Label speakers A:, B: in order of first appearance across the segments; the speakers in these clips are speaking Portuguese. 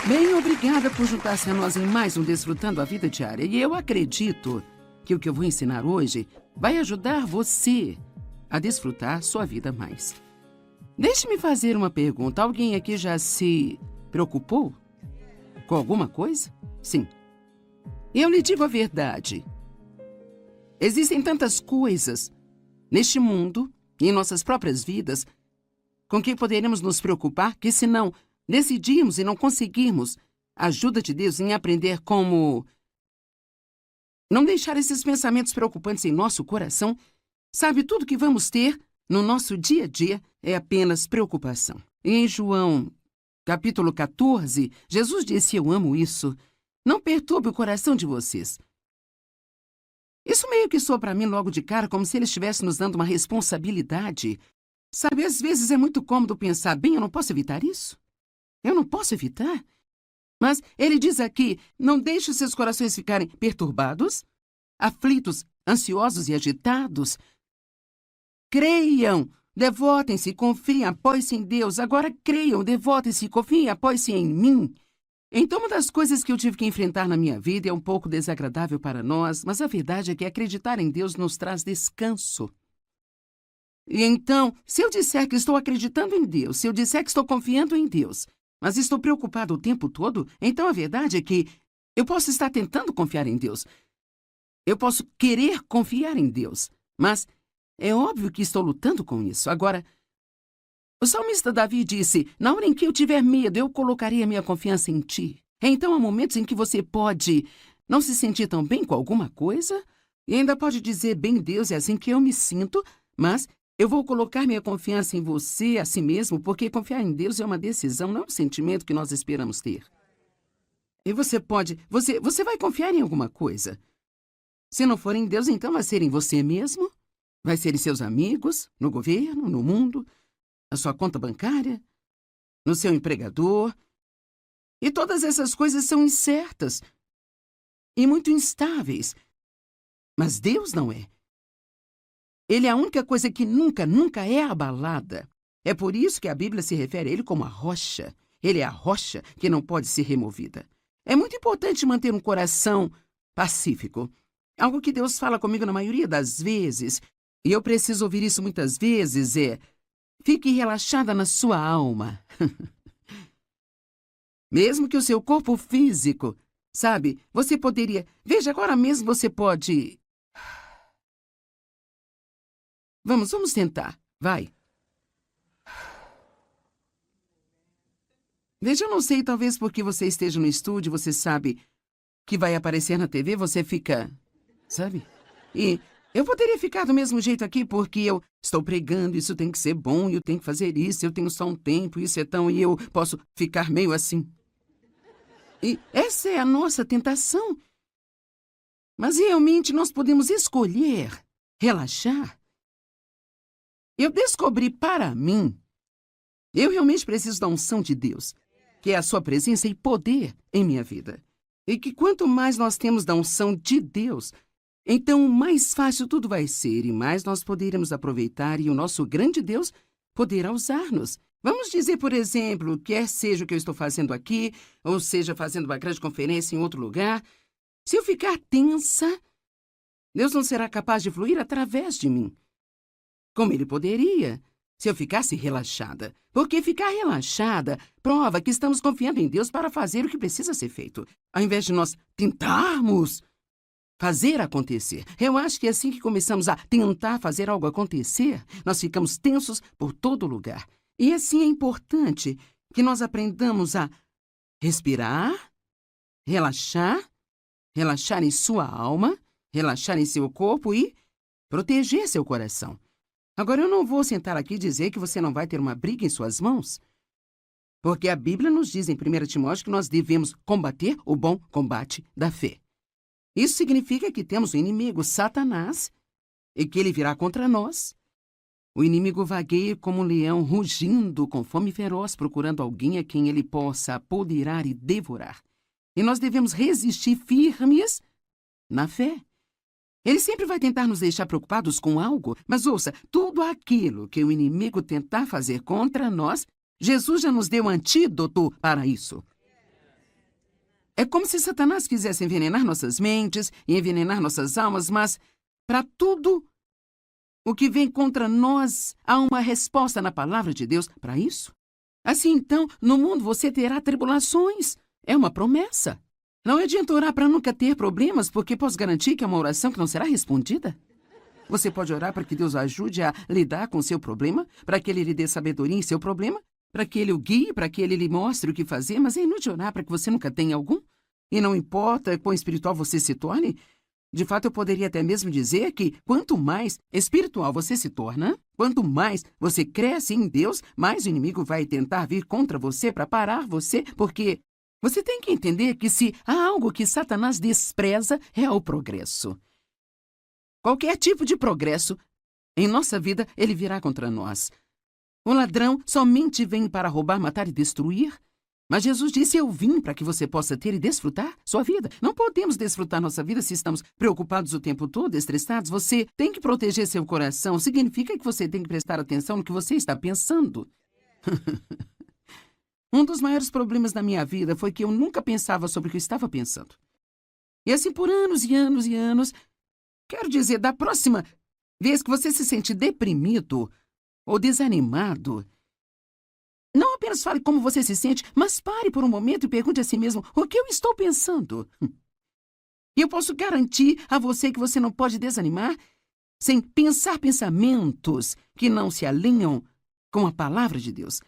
A: Bem, obrigada por juntar-se a nós em mais um Desfrutando a Vida Diária. E eu acredito que o que eu vou ensinar hoje vai ajudar você a desfrutar sua vida mais. Deixe-me fazer uma pergunta. Alguém aqui já se preocupou com alguma coisa? Sim. Eu lhe digo a verdade. Existem tantas coisas neste mundo e em nossas próprias vidas com que poderemos nos preocupar que, se não decidimos e não conseguirmos a ajuda de Deus em aprender como não deixar esses pensamentos preocupantes em nosso coração, sabe, tudo que vamos ter no nosso dia a dia é apenas preocupação. E em João, capítulo 14, Jesus disse: eu amo isso. Não perturbe o coração de vocês. Isso meio que soa para mim logo de cara como se ele estivesse nos dando uma responsabilidade. Sabe, às vezes é muito cômodo pensar, bem, eu não posso evitar isso. Eu não posso evitar. Mas ele diz aqui, não deixe seus corações ficarem perturbados, aflitos, ansiosos e agitados. Creiam, devotem-se, confiem, apoiem-se em Deus. Agora creiam, devotem-se, confiem, apoiem-se em mim. Então, uma das coisas que eu tive que enfrentar na minha vida é um pouco desagradável para nós, mas a verdade é que acreditar em Deus nos traz descanso. E então, se eu disser que estou acreditando em Deus, se eu disser que estou confiando em Deus, mas estou preocupado o tempo todo, então a verdade é que eu posso estar tentando confiar em Deus. Eu posso querer confiar em Deus, mas é óbvio que estou lutando com isso. Agora, o salmista Davi disse, na hora em que eu tiver medo, eu colocarei a minha confiança em ti. Então há momentos em que você pode não se sentir tão bem com alguma coisa e ainda pode dizer, bem, Deus, é assim que eu me sinto, mas eu vou colocar minha confiança em você, a si mesmo, porque confiar em Deus é uma decisão, não é um sentimento que nós esperamos ter. E você vai confiar em alguma coisa. Se não for em Deus, então vai ser em você mesmo, vai ser em seus amigos, no governo, no mundo, na sua conta bancária, no seu empregador. E todas essas coisas são incertas e muito instáveis. Mas Deus não é. Ele é a única coisa que nunca é abalada. É por isso que a Bíblia se refere a ele como a rocha. Ele é a rocha que não pode ser removida. É muito importante manter um coração pacífico. Algo que Deus fala comigo na maioria das vezes, e eu preciso ouvir isso muitas vezes, é: fique relaxada na sua alma. Mesmo que o seu corpo físico, sabe, você poderia... Veja, agora mesmo você pode... Vamos tentar. Vai. Veja, eu não sei, talvez porque você esteja no estúdio, você sabe que vai aparecer na TV, você fica... Sabe? E eu poderia ficar do mesmo jeito aqui porque eu estou pregando, isso tem que ser bom, eu tenho que fazer isso, eu tenho só um tempo, isso é tão... E eu posso ficar meio assim. E essa é a nossa tentação. Mas realmente nós podemos escolher relaxar. Eu descobri para mim, eu realmente preciso da unção de Deus, que é a sua presença e poder em minha vida. E que quanto mais nós temos da unção de Deus, então mais fácil tudo vai ser e mais nós poderemos aproveitar e o nosso grande Deus poderá usar-nos. Vamos dizer, por exemplo, quer seja o que eu estou fazendo aqui, ou seja, fazendo uma grande conferência em outro lugar, se eu ficar tensa, Deus não será capaz de fluir através de mim. Como ele poderia, se eu ficasse relaxada. Porque ficar relaxada prova que estamos confiando em Deus para fazer o que precisa ser feito, ao invés de nós tentarmos fazer acontecer. Eu acho que assim que começamos a tentar fazer algo acontecer, nós ficamos tensos por todo lugar. E assim é importante que nós aprendamos a respirar, relaxar em sua alma, relaxar em seu corpo e proteger seu coração. Agora, eu não vou sentar aqui e dizer que você não vai ter uma briga em suas mãos, porque a Bíblia nos diz em 1 Timóteo que nós devemos combater o bom combate da fé. Isso significa que temos o inimigo, Satanás, e que ele virá contra nós. O inimigo vagueia como um leão, rugindo com fome feroz, procurando alguém a quem ele possa apoderar e devorar. E nós devemos resistir firmes na fé. Ele sempre vai tentar nos deixar preocupados com algo, mas ouça, tudo aquilo que o inimigo tentar fazer contra nós, Jesus já nos deu antídoto para isso. É como se Satanás quisesse envenenar nossas mentes e envenenar nossas almas, mas para tudo o que vem contra nós, há uma resposta na palavra de Deus para isso. Assim, então, no mundo você terá tribulações. É uma promessa. Não adianta orar para nunca ter problemas, porque posso garantir que é uma oração que não será respondida. Você pode orar para que Deus o ajude a lidar com o seu problema, para que Ele lhe dê sabedoria em seu problema, para que Ele o guie, para que Ele lhe mostre o que fazer, mas é inútil orar para que você nunca tenha algum. E não importa quão espiritual você se torne, de fato eu poderia até mesmo dizer que quanto mais espiritual você se torna, quanto mais você cresce em Deus, mais o inimigo vai tentar vir contra você para parar você, porque você tem que entender que se há algo que Satanás despreza, é o progresso. Qualquer tipo de progresso em nossa vida, ele virá contra nós. O ladrão somente vem para roubar, matar e destruir. Mas Jesus disse, eu vim para que você possa ter e desfrutar sua vida. Não podemos desfrutar nossa vida se estamos preocupados o tempo todo, estressados. Você tem que proteger seu coração. Significa que você tem que prestar atenção no que você está pensando. Um dos maiores problemas da minha vida foi que eu nunca pensava sobre o que eu estava pensando. E assim por anos e anos e anos. Quero dizer, da próxima vez que você se sente deprimido ou desanimado, não apenas fale como você se sente, mas pare por um momento e pergunte a si mesmo o que eu estou pensando. E eu posso garantir a você que você não pode desanimar sem pensar pensamentos que não se alinham com a palavra de Deus.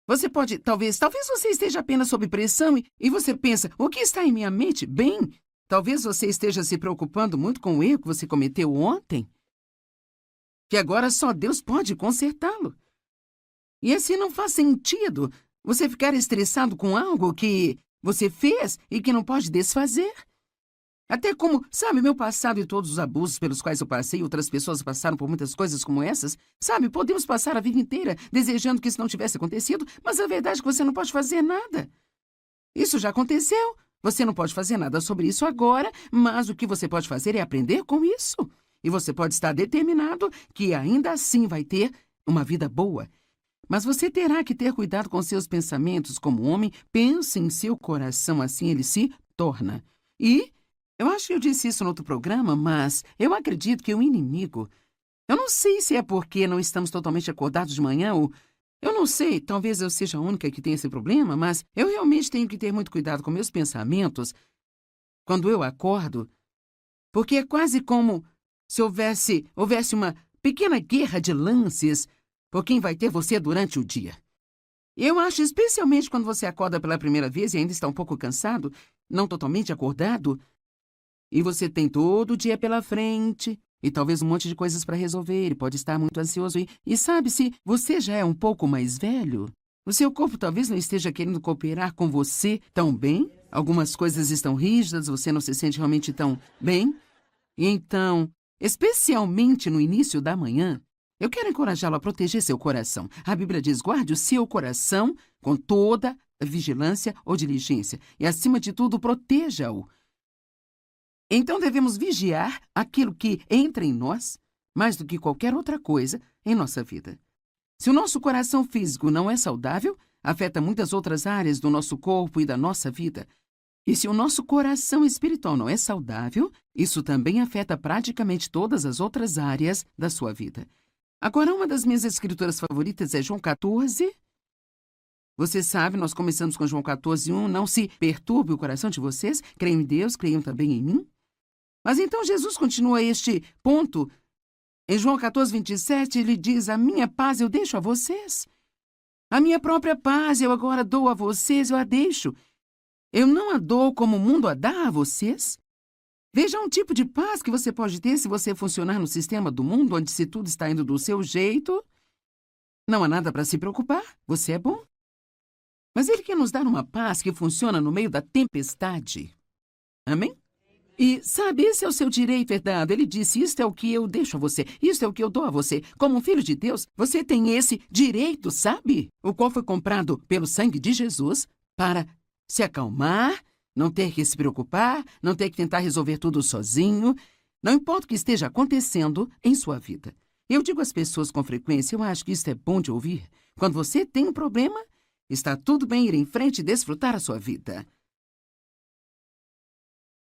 A: Você pode, talvez você esteja apenas sob pressão e você pensa, o que está em minha mente? Bem, talvez você esteja se preocupando muito com o erro que você cometeu ontem, que agora só Deus pode consertá-lo. E assim não faz sentido você ficar estressado com algo que você fez e que não pode desfazer. Até como, sabe, meu passado e todos os abusos pelos quais eu passei, outras pessoas passaram por muitas coisas como essas. Sabe, podemos passar a vida inteira desejando que isso não tivesse acontecido, mas a verdade é que você não pode fazer nada. Isso já aconteceu. Você não pode fazer nada sobre isso agora, mas o que você pode fazer é aprender com isso. E você pode estar determinado que ainda assim vai ter uma vida boa. Mas você terá que ter cuidado com seus pensamentos como homem. Pense em seu coração, assim ele se torna. E eu acho que eu disse isso no outro programa, mas eu acredito que o inimigo... Eu não sei se é porque não estamos totalmente acordados de manhã ou... Eu não sei, talvez eu seja a única que tem esse problema, mas eu realmente tenho que ter muito cuidado com meus pensamentos quando eu acordo, porque é quase como se houvesse uma pequena guerra de lances por quem vai ter você durante o dia. Eu acho, especialmente quando você acorda pela primeira vez e ainda está um pouco cansado, não totalmente acordado, e você tem todo o dia pela frente e talvez um monte de coisas para resolver e pode estar muito ansioso. E sabe, se você já é um pouco mais velho, o seu corpo talvez não esteja querendo cooperar com você tão bem. Algumas coisas estão rígidas, você não se sente realmente tão bem. E então, especialmente no início da manhã, eu quero encorajá-lo a proteger seu coração. A Bíblia diz, guarde o seu coração com toda vigilância ou diligência. E, acima de tudo, proteja-o. Então devemos vigiar aquilo que entra em nós, mais do que qualquer outra coisa em nossa vida. Se o nosso coração físico não é saudável, afeta muitas outras áreas do nosso corpo e da nossa vida. E se o nosso coração espiritual não é saudável, isso também afeta praticamente todas as outras áreas da sua vida. Agora, uma das minhas escrituras favoritas é João 14. Você sabe, nós começamos com João 14:1. Não se perturbe o coração de vocês, creiam em Deus, creiam também em mim. Mas então Jesus continua este ponto. Em João 14:27, ele diz, a minha paz eu deixo a vocês. A minha própria paz eu agora dou a vocês, eu a deixo. Eu não a dou como o mundo a dá a vocês. Veja um tipo de paz que você pode ter se você funcionar no sistema do mundo, onde se tudo está indo do seu jeito. Não há nada para se preocupar, você é bom. Mas ele quer nos dar uma paz que funciona no meio da tempestade. Amém? E, sabe, esse é o seu direito herdado. Ele disse, isto é o que eu deixo a você, isto é o que eu dou a você. Como um filho de Deus, você tem esse direito, sabe? O qual foi comprado pelo sangue de Jesus para se acalmar, não ter que se preocupar, não ter que tentar resolver tudo sozinho. Não importa o que esteja acontecendo em sua vida. Eu digo às pessoas com frequência, eu acho que isso é bom de ouvir. Quando você tem um problema, está tudo bem ir em frente e desfrutar a sua vida.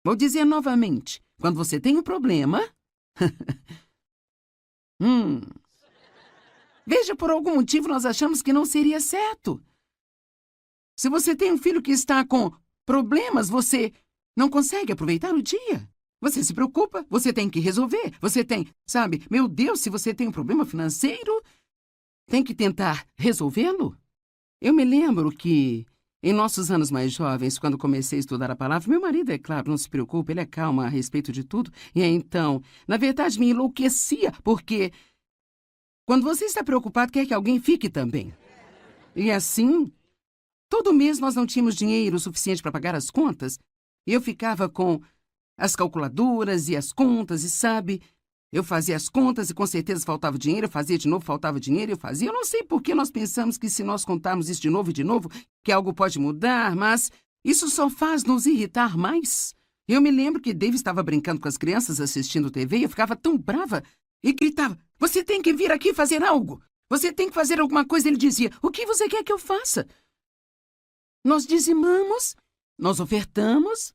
A: Vou dizer novamente. Quando você tem um problema... Veja, por algum motivo nós achamos que não seria certo. Se você tem um filho que está com problemas, você não consegue aproveitar o dia. Você se preocupa, você tem que resolver. Você tem, sabe, meu Deus, se você tem um problema financeiro, tem que tentar resolvê-lo. Eu me lembro que, em nossos anos mais jovens, quando comecei a estudar a palavra, meu marido, é claro, não se preocupa, ele é calmo a respeito de tudo. E então, na verdade, me enlouquecia, porque quando você está preocupado, quer que alguém fique também. E assim, todo mês nós não tínhamos dinheiro suficiente para pagar as contas, e eu ficava com as calculadoras e as contas, e sabe, eu fazia as contas e com certeza faltava dinheiro, eu fazia de novo, faltava dinheiro, eu fazia. Eu não sei por que nós pensamos que se nós contarmos isso de novo, que algo pode mudar, mas isso só faz nos irritar mais. Eu me lembro que Dave estava brincando com as crianças assistindo TV e eu ficava tão brava e gritava, você tem que vir aqui fazer algo, você tem que fazer alguma coisa. Ele dizia, o que você quer que eu faça? Nós dizimamos, nós ofertamos,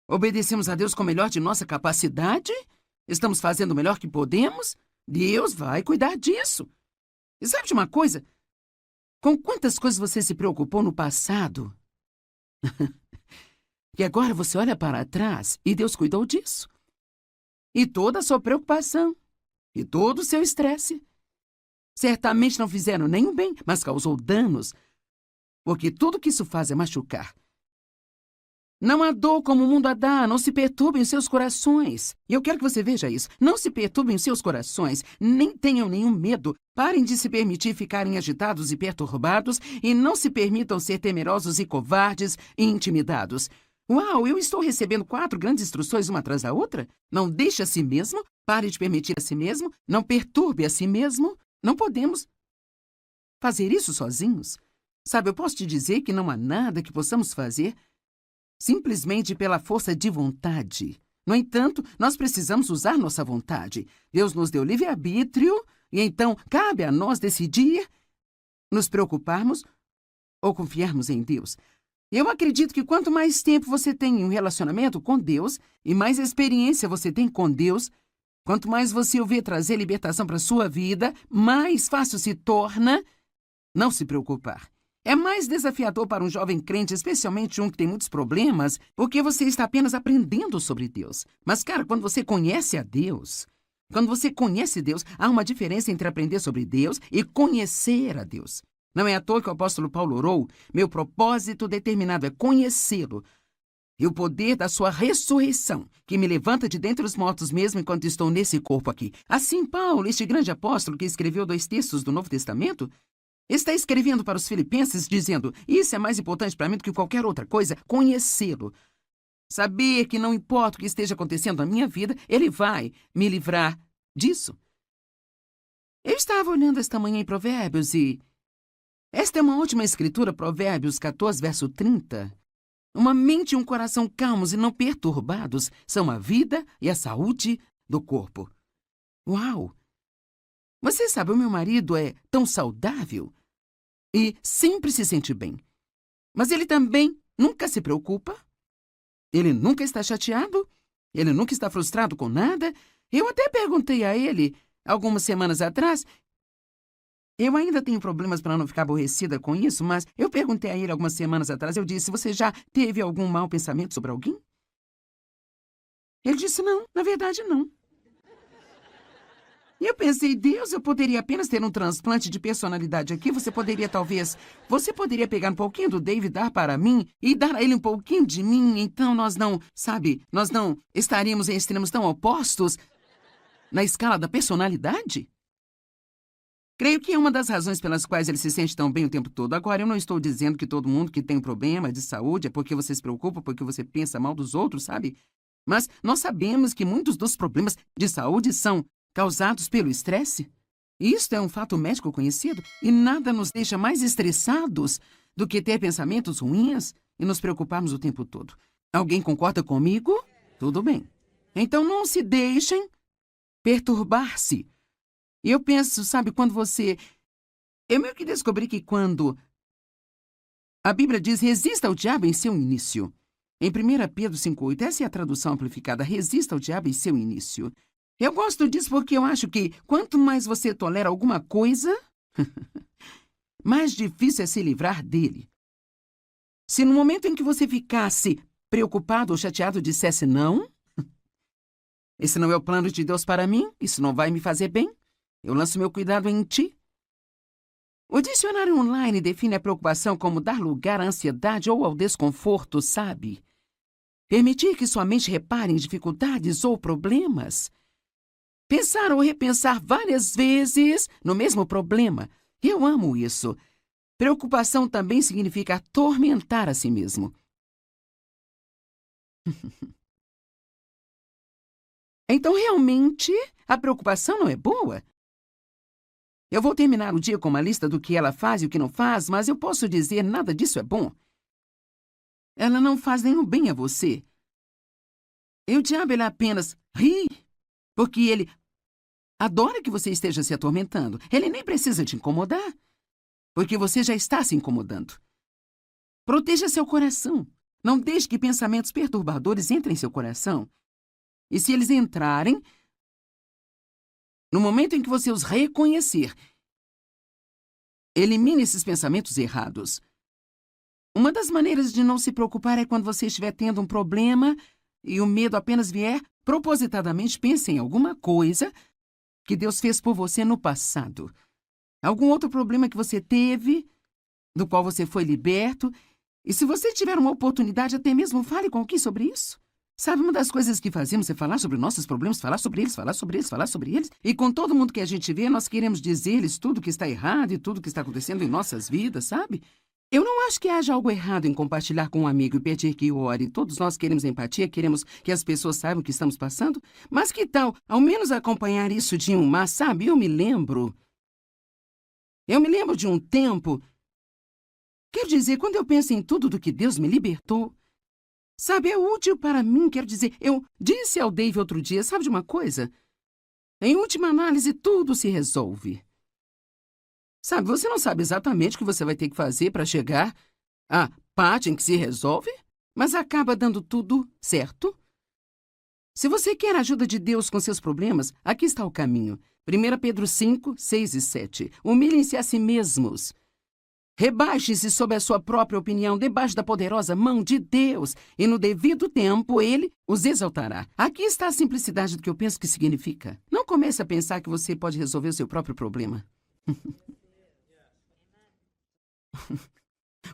A: obedecemos a Deus com o melhor de nossa capacidade, estamos fazendo o melhor que podemos, Deus vai cuidar disso. E sabe de uma coisa? Com quantas coisas você se preocupou no passado? E agora você olha para trás e Deus cuidou disso. E toda a sua preocupação, e todo o seu estresse, certamente não fizeram nenhum bem, mas causou danos, porque tudo que isso faz é machucar. Não há dor como o mundo a dá, não se perturbem os seus corações. E eu quero que você veja isso. Não se perturbem os seus corações, nem tenham nenhum medo. Parem de se permitir ficarem agitados e perturbados e não se permitam ser temerosos e covardes e intimidados. Uau, eu estou recebendo 4 grandes instruções uma atrás da outra? Não deixe a si mesmo, pare de permitir a si mesmo, não perturbe a si mesmo. Não podemos fazer isso sozinhos. Sabe, eu posso te dizer que não há nada que possamos fazer simplesmente pela força de vontade. No entanto, nós precisamos usar nossa vontade. Deus nos deu livre-arbítrio e então cabe a nós decidir nos preocuparmos ou confiarmos em Deus. Eu acredito que quanto mais tempo você tem em um relacionamento com Deus e mais experiência você tem com Deus, quanto mais você o vê trazer libertação para a sua vida, mais fácil se torna não se preocupar. É mais desafiador para um jovem crente, especialmente um que tem muitos problemas, porque você está apenas aprendendo sobre Deus. Mas, cara, quando você conhece a Deus, há uma diferença entre aprender sobre Deus e conhecer a Deus. Não é à toa que o apóstolo Paulo orou, meu propósito determinado é conhecê-lo e o poder da sua ressurreição, que me levanta de dentre os mortos mesmo enquanto estou nesse corpo aqui. Assim, Paulo, este grande apóstolo que escreveu 2 textos do Novo Testamento, está escrevendo para os filipenses dizendo, isso é mais importante para mim do que qualquer outra coisa, conhecê-lo. Saber que não importa o que esteja acontecendo na minha vida, ele vai me livrar disso. Eu estava olhando esta manhã em Provérbios e esta é uma última escritura, Provérbios 14, verso 30. Uma mente e um coração calmos e não perturbados são a vida e a saúde do corpo. Uau! Você sabe, o meu marido é tão saudável e sempre se sente bem. Mas ele também nunca se preocupa. Ele nunca está chateado. Ele nunca está frustrado com nada. Eu até perguntei a ele, algumas semanas atrás, eu ainda tenho problemas para não ficar aborrecida com isso, mas eu perguntei a ele algumas semanas atrás, eu disse, você já teve algum mau pensamento sobre alguém? Ele disse, não, na verdade não. E eu pensei, Deus, eu poderia apenas ter um transplante de personalidade aqui. Você poderia pegar um pouquinho do David, dar para mim e dar a ele um pouquinho de mim. Então nós não estaríamos em extremos tão opostos na escala da personalidade? Creio que é uma das razões pelas quais ele se sente tão bem o tempo todo. Agora, eu não estou dizendo que todo mundo que tem um problema de saúde é porque você se preocupa, porque você pensa mal dos outros, sabe? Mas nós sabemos que muitos dos problemas de saúde são causados pelo estresse? Isto é um fato médico conhecido e nada nos deixa mais estressados do que ter pensamentos ruins e nos preocuparmos o tempo todo. Alguém concorda comigo? Tudo bem. Então não se deixem perturbar-se. E eu penso, sabe, eu meio que descobri que quando a Bíblia diz resista ao diabo em seu início, Em 1 Pedro 5,8, essa é a tradução amplificada: resista ao diabo em seu início. Eu gosto disso porque eu acho que quanto mais você tolera alguma coisa, mais difícil é se livrar dele. Se no momento em que você ficasse preocupado ou chateado dissesse não, esse não é o plano de Deus para mim, isso não vai me fazer bem, eu lanço meu cuidado em ti. O dicionário online define a preocupação como dar lugar à ansiedade ou ao desconforto, sabe? Permitir que sua mente repare em dificuldades ou problemas. Pensar ou repensar várias vezes no mesmo problema. Eu amo isso. Preocupação também significa atormentar a si mesmo. Então, realmente, a preocupação não é boa? Eu vou terminar o dia com uma lista do que ela faz e o que não faz, mas eu posso dizer nada disso é bom. Ela não faz nenhum bem a você. E o diabo, ele apenas ri, porque ele adora que você esteja se atormentando. Ele nem precisa te incomodar, porque você já está se incomodando. Proteja seu coração. Não deixe que pensamentos perturbadores entrem em seu coração. E se eles entrarem, no momento em que você os reconhecer, elimine esses pensamentos errados. Uma das maneiras de não se preocupar é quando você estiver tendo um problema e o medo apenas vier, propositadamente pense em alguma coisa que Deus fez por você no passado. Algum outro problema que você teve, do qual você foi liberto. E se você tiver uma oportunidade, até mesmo fale com alguém sobre isso. Sabe, uma das coisas que fazemos é falar sobre nossos problemas, falar sobre eles, falar sobre eles, falar sobre eles. E com todo mundo que a gente vê, nós queremos dizer-lhes tudo que está errado e tudo que está acontecendo em nossas vidas, sabe? Eu não acho que haja algo errado em compartilhar com um amigo e pedir que ore. Todos nós queremos empatia, queremos que as pessoas saibam o que estamos passando. Mas que tal, ao menos, acompanhar isso de um mas, sabe? Eu me lembro de um tempo. Quero dizer, quando eu penso em tudo do que Deus me libertou, sabe, é útil para mim. Quero dizer, eu disse ao Dave outro dia, sabe de uma coisa? Em última análise, tudo se resolve. Sabe, você não sabe exatamente o que você vai ter que fazer para chegar à parte em que se resolve, mas acaba dando tudo certo. Se você quer a ajuda de Deus com seus problemas, aqui está o caminho. 1 Pedro 5, 6 e 7. Humilhem-se a si mesmos. Rebaixe-se sob a sua própria opinião, debaixo da poderosa mão de Deus, e no devido tempo Ele os exaltará. Aqui está a simplicidade do que eu penso que significa. Não comece a pensar que você pode resolver o seu próprio problema.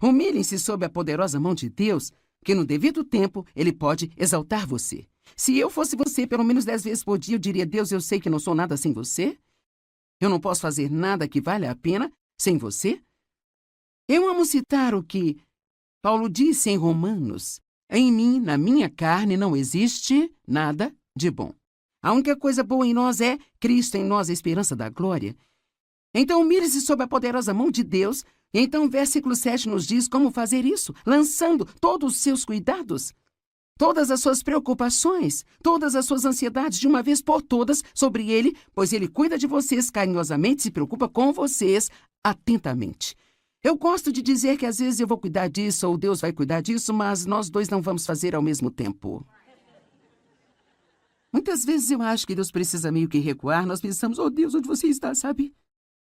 A: Humilhem-se sob a poderosa mão de Deus, que no devido tempo Ele pode exaltar você. Se eu fosse você, pelo menos 10 vezes por dia, eu diria: Deus, eu sei que não sou nada sem você. Eu não posso fazer nada que valha a pena sem você. Eu amo citar o que Paulo disse em Romanos: em mim, na minha carne, não existe nada de bom. A única coisa boa em nós é Cristo em nós, a esperança da glória. Então, humilhe-se sob a poderosa mão de Deus. Então, o versículo 7 nos diz como fazer isso, lançando todos os seus cuidados, todas as suas preocupações, todas as suas ansiedades de uma vez por todas sobre Ele, pois Ele cuida de vocês carinhosamente, se preocupa com vocês atentamente. Eu gosto de dizer que às vezes eu vou cuidar disso ou Deus vai cuidar disso, mas nós dois não vamos fazer ao mesmo tempo. Muitas vezes eu acho que Deus precisa meio que recuar. Nós pensamos: oh Deus, onde você está, sabe?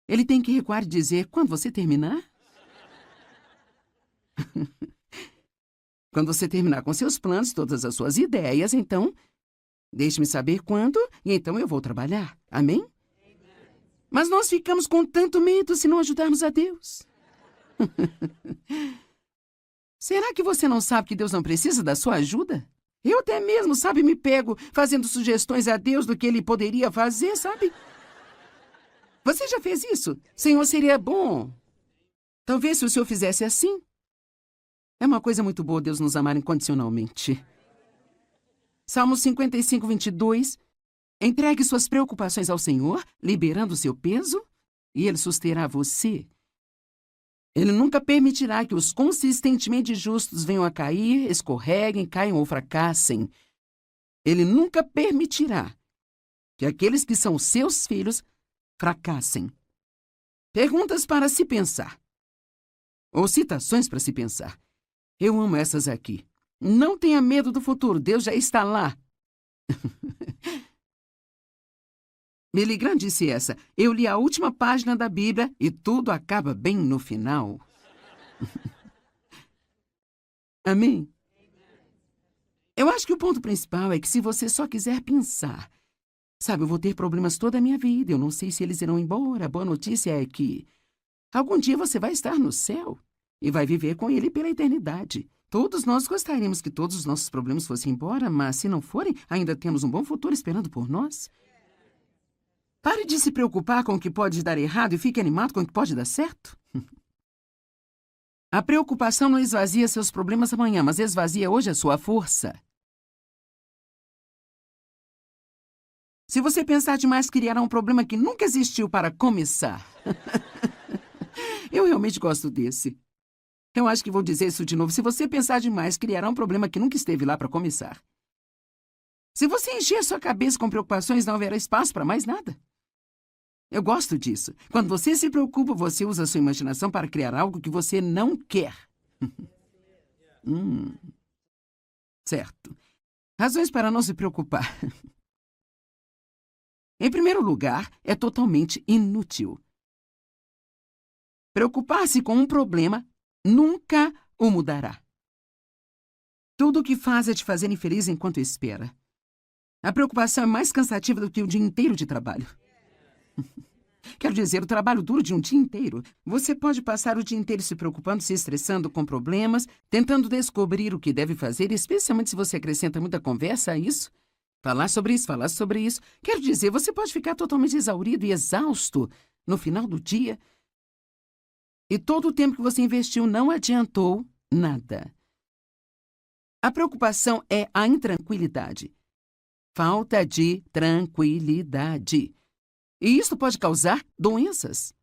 A: Ele tem que recuar e dizer: quando você terminar? Quando você terminar com seus planos, todas as suas ideias, então, deixe-me saber quando, e então eu vou trabalhar. Amém? Mas nós ficamos com tanto medo se não ajudarmos a Deus. Será que você não sabe que Deus não precisa da sua ajuda? Eu até mesmo, sabe, me pego fazendo sugestões a Deus do que Ele poderia fazer, sabe? Você já fez isso? Senhor, seria bom. Talvez se o Senhor fizesse assim. É uma coisa muito boa Deus nos amar incondicionalmente. Salmo 55, 22. Entregue suas preocupações ao Senhor, liberando o seu peso, e Ele susterá você. Ele nunca permitirá que os consistentemente justos venham a cair, escorreguem, caiam ou fracassem. Ele nunca permitirá que aqueles que são seus filhos fracassem. Perguntas para se pensar. Ou citações para se pensar. Eu amo essas aqui. Não tenha medo do futuro, Deus já está lá. Billy Graham disse essa. Eu li a última página da Bíblia e tudo acaba bem no final. Amém? Eu acho que o ponto principal é que se você só quiser pensar, sabe, eu vou ter problemas toda a minha vida, eu não sei se eles irão embora. A boa notícia é que algum dia você vai estar no céu e vai viver com ele pela eternidade. Todos nós gostaríamos que todos os nossos problemas fossem embora, mas se não forem, ainda temos um bom futuro esperando por nós. Pare de se preocupar com o que pode dar errado e fique animado com o que pode dar certo. A preocupação não esvazia seus problemas amanhã, mas esvazia hoje a sua força. Se você pensar demais, criará um problema que nunca existiu para começar. Eu realmente gosto desse. Eu acho que vou dizer isso de novo. Se você pensar demais, criará um problema que nunca esteve lá para começar. Se você encher sua cabeça com preocupações, não haverá espaço para mais nada. Eu gosto disso. Quando você se preocupa, você usa a sua imaginação para criar algo que você não quer. Certo. Razões para não se preocupar. Em primeiro lugar, é totalmente inútil. Preocupar-se com um problema nunca o mudará. Tudo o que faz é te fazer infeliz enquanto espera. A preocupação é mais cansativa do que o dia inteiro de trabalho. Quero dizer, o trabalho duro de um dia inteiro. Você pode passar o dia inteiro se preocupando, se estressando com problemas, tentando descobrir o que deve fazer, especialmente se você acrescenta muita conversa a isso. Falar sobre isso, falar sobre isso. Quero dizer, você pode ficar totalmente exaurido e exausto no final do dia. E todo o tempo que você investiu não adiantou nada. A preocupação é a intranquilidade. Falta de tranquilidade. E isso pode causar doenças.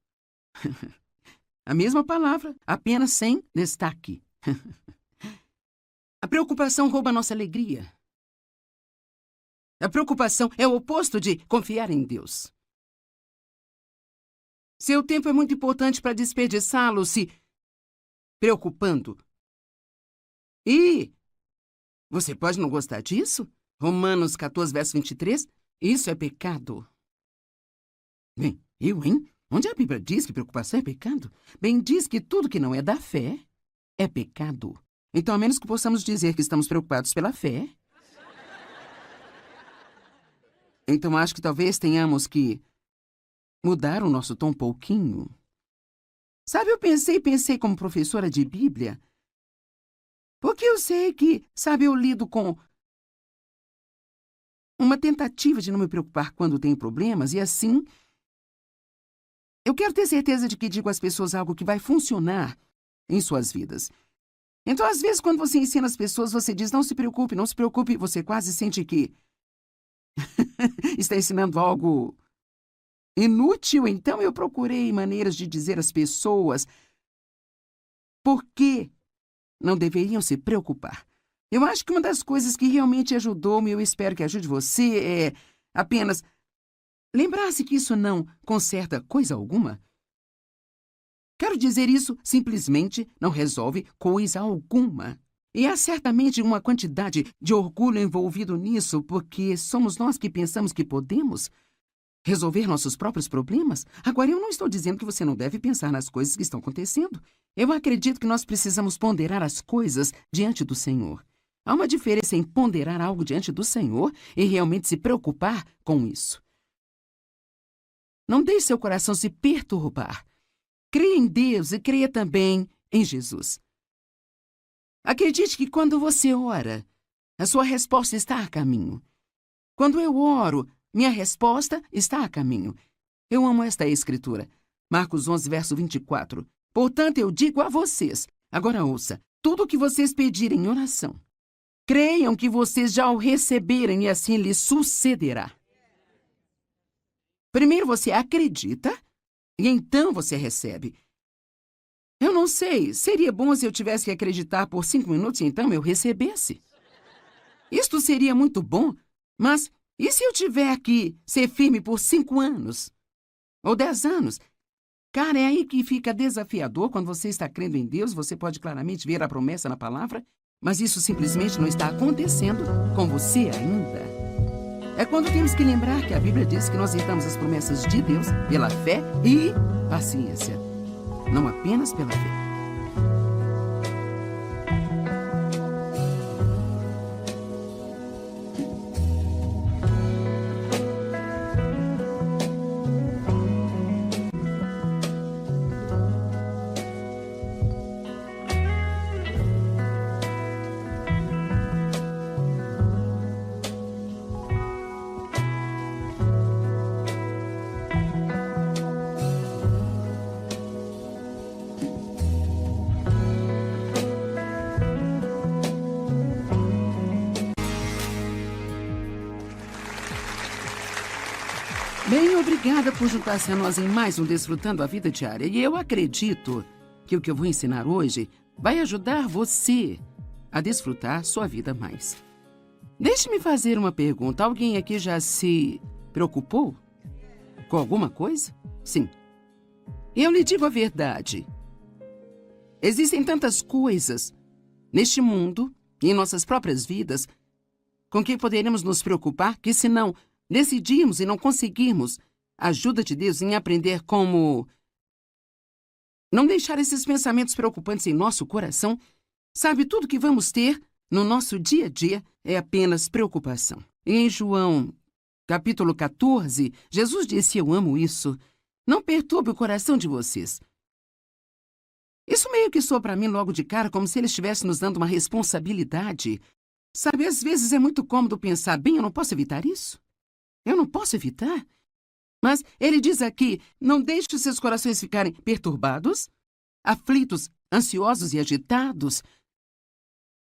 A: A mesma palavra, apenas sem destaque. A preocupação rouba nossa alegria. A preocupação é o oposto de confiar em Deus. Seu tempo é muito importante para desperdiçá-lo se preocupando. E você pode não gostar disso? Romanos 14, verso 23. Isso é pecado. Bem, hein? Onde a Bíblia diz que preocupação é pecado? Bem, diz que tudo que não é da fé é pecado. Então, a menos que possamos dizer que estamos preocupados pela fé, então acho que talvez tenhamos que mudar o nosso tom um pouquinho. Sabe, eu pensei como professora de Bíblia, porque eu sei que, sabe, eu lido com uma tentativa de não me preocupar quando tenho problemas, e assim, eu quero ter certeza de que digo às pessoas algo que vai funcionar em suas vidas. Então, às vezes, quando você ensina as pessoas, você diz, não se preocupe, não se preocupe, você quase sente que está ensinando algo inútil. Então, eu procurei maneiras de dizer às pessoas por que não deveriam se preocupar. Eu acho que uma das coisas que realmente ajudou-me, eu espero que ajude você, é apenas lembrar-se que isso não conserta coisa alguma. Quero dizer, isso simplesmente não resolve coisa alguma. E há certamente uma quantidade de orgulho envolvido nisso, porque somos nós que pensamos que podemos resolver nossos próprios problemas. Agora, eu não estou dizendo que você não deve pensar nas coisas que estão acontecendo. Eu acredito que nós precisamos ponderar as coisas diante do Senhor. Há uma diferença em ponderar algo diante do Senhor e realmente se preocupar com isso. Não deixe seu coração se perturbar. Creia em Deus e creia também em Jesus. Acredite que quando você ora, a sua resposta está a caminho. Quando eu oro, minha resposta está a caminho. Eu amo esta escritura. Marcos 11, verso 24. Portanto, eu digo a vocês, agora ouça, tudo o que vocês pedirem em oração, creiam que vocês já o receberem e assim lhes sucederá. Primeiro você acredita e então você recebe. Eu não sei, seria bom se eu tivesse que acreditar por 5 minutos e então eu recebesse. Isto seria muito bom, mas e se eu tiver que ser firme por 5 anos? Ou 10 anos? Cara, é aí que fica desafiador. Quando você está crendo em Deus, você pode claramente ver a promessa na palavra. Mas isso simplesmente não está acontecendo com você ainda. É quando temos que lembrar que a Bíblia diz que nós herdamos as promessas de Deus pela fé e paciência, não apenas pela fé. Bem, obrigada por juntar-se a nós em mais um Desfrutando a Vida Diária. E eu acredito que o que eu vou ensinar hoje vai ajudar você a desfrutar sua vida mais. Deixe-me fazer uma pergunta. Alguém aqui já se preocupou com alguma coisa? Sim. Eu lhe digo a verdade. Existem tantas coisas neste mundo e em nossas próprias vidas com que poderemos nos preocupar que, se não decidimos e não conseguirmos a ajuda de Deus em aprender como não deixar esses pensamentos preocupantes em nosso coração, sabe, tudo que vamos ter no nosso dia a dia é apenas preocupação. E em João, capítulo 14, Jesus disse: eu amo isso. Não perturbe o coração de vocês. Isso meio que soa para mim logo de cara como se ele estivesse nos dando uma responsabilidade. Sabe, às vezes é muito cômodo pensar: bem, eu não posso evitar isso. Eu não posso evitar. Mas ele diz aqui: não deixe os seus corações ficarem perturbados, aflitos, ansiosos e agitados.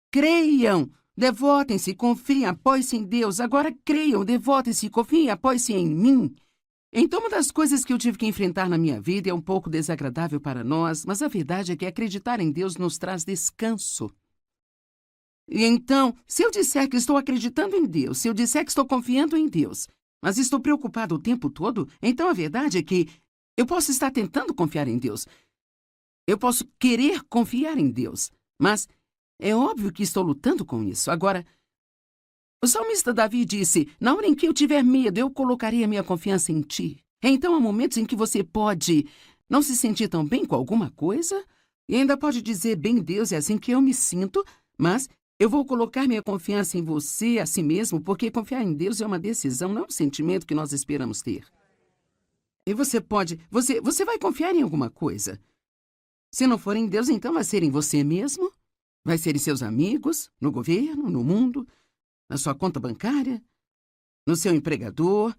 A: Creiam, devotem-se, confiem, apoiem-se em Deus. Agora creiam, devotem-se, confiem, apoiem-se em mim. Então, uma das coisas que eu tive que enfrentar na minha vida é um pouco desagradável para nós, mas a verdade é que acreditar em Deus nos traz descanso. E então, se eu disser que estou acreditando em Deus, se eu disser que estou confiando em Deus, mas estou preocupado o tempo todo, então a verdade é que eu posso estar tentando confiar em Deus. Eu posso querer confiar em Deus, mas é óbvio que estou lutando com isso. Agora, o salmista Davi disse: na hora em que eu tiver medo, eu colocarei a minha confiança em ti. Então há momentos em que você pode não se sentir tão bem com alguma coisa e ainda pode dizer: bem, Deus, é assim que eu me sinto, mas eu vou colocar minha confiança em você, a si mesmo, porque confiar em Deus é uma decisão, não é um sentimento que nós esperamos ter. E você vai confiar em alguma coisa. Se não for em Deus, então vai ser em você mesmo, vai ser em seus amigos, no governo, no mundo, na sua conta bancária, no seu empregador.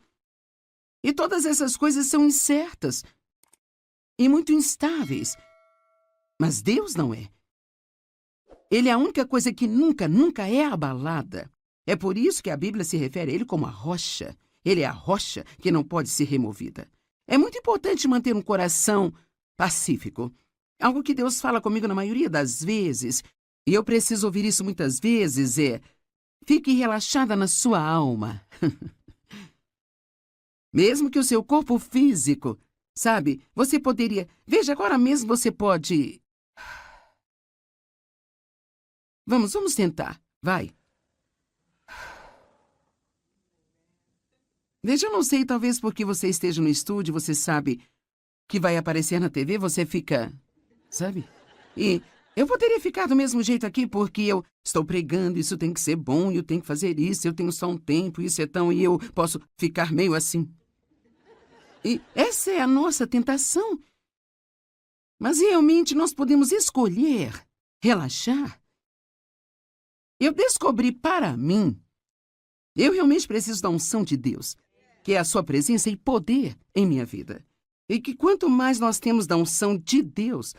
A: E todas essas coisas são incertas e muito instáveis. Mas Deus não é. Ele é a única coisa que nunca é abalada. É por isso que a Bíblia se refere a ele como a rocha. Ele é a rocha que não pode ser removida. É muito importante manter um coração pacífico. Algo que Deus fala comigo na maioria das vezes, e eu preciso ouvir isso muitas vezes, é: fique relaxada na sua alma. Mesmo que o seu corpo físico, sabe, você poderia... Veja, agora mesmo você pode... Vamos tentar. Vai. Veja, eu não sei, talvez porque você esteja no estúdio, você sabe que vai aparecer na TV, você fica... Sabe? E eu poderia ficar do mesmo jeito aqui porque eu estou pregando, isso tem que ser bom, eu tenho que fazer isso, eu tenho só um tempo, isso é tão... E eu posso ficar meio assim. E essa é a nossa tentação. Mas realmente nós podemos escolher relaxar. Eu descobri para mim, eu realmente preciso da unção de Deus, que é a sua presença e poder em minha vida. E que quanto mais nós temos da unção de Deus,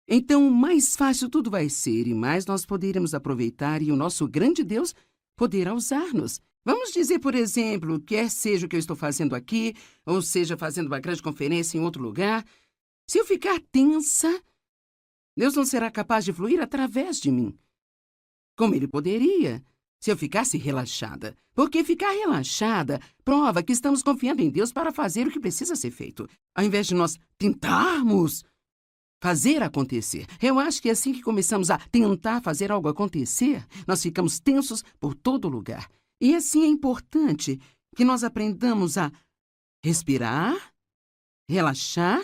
A: então mais fácil tudo vai ser e mais nós poderemos aproveitar e o nosso grande Deus poderá usar-nos. Vamos dizer, por exemplo, quer seja o que eu estou fazendo aqui, ou seja, fazendo uma grande conferência em outro lugar, se eu ficar tensa, Deus não será capaz de fluir através de mim, como Ele poderia se eu ficasse relaxada. Porque ficar relaxada prova que estamos confiando em Deus para fazer o que precisa ser feito. Ao invés de nós tentarmos fazer acontecer. Eu acho que assim que começamos a tentar fazer algo acontecer, nós ficamos tensos por todo lugar. E assim é importante que nós aprendamos a respirar, relaxar,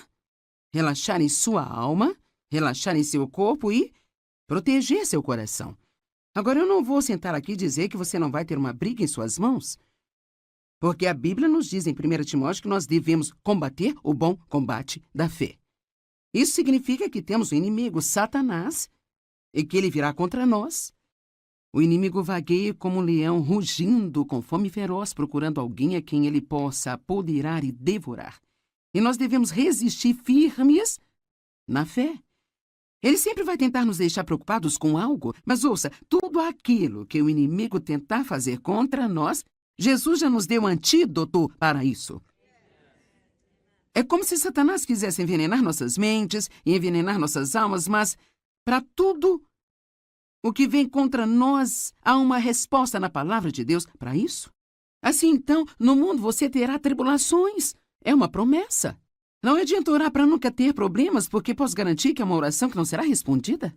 A: relaxar em sua alma, relaxar em seu corpo e proteger seu coração. Agora, eu não vou sentar aqui e dizer que você não vai ter uma briga em suas mãos, porque a Bíblia nos diz em 1 Timóteo que nós devemos combater o bom combate da fé. Isso significa que temos o inimigo, Satanás, e que ele virá contra nós. O inimigo vagueia como um leão rugindo com fome feroz, procurando alguém a quem ele possa apoderar e devorar. E nós devemos resistir firmes na fé. Ele sempre vai tentar nos deixar preocupados com algo, mas ouça, tudo aquilo que o inimigo tentar fazer contra nós, Jesus já nos deu antídoto para isso. É como se Satanás quisesse envenenar nossas mentes e envenenar nossas almas, mas para tudo o que vem contra nós, há uma resposta na palavra de Deus para isso. Assim, então, no mundo você terá tribulações. É uma promessa. Não adianta orar para nunca ter problemas, porque posso garantir que é uma oração que não será respondida.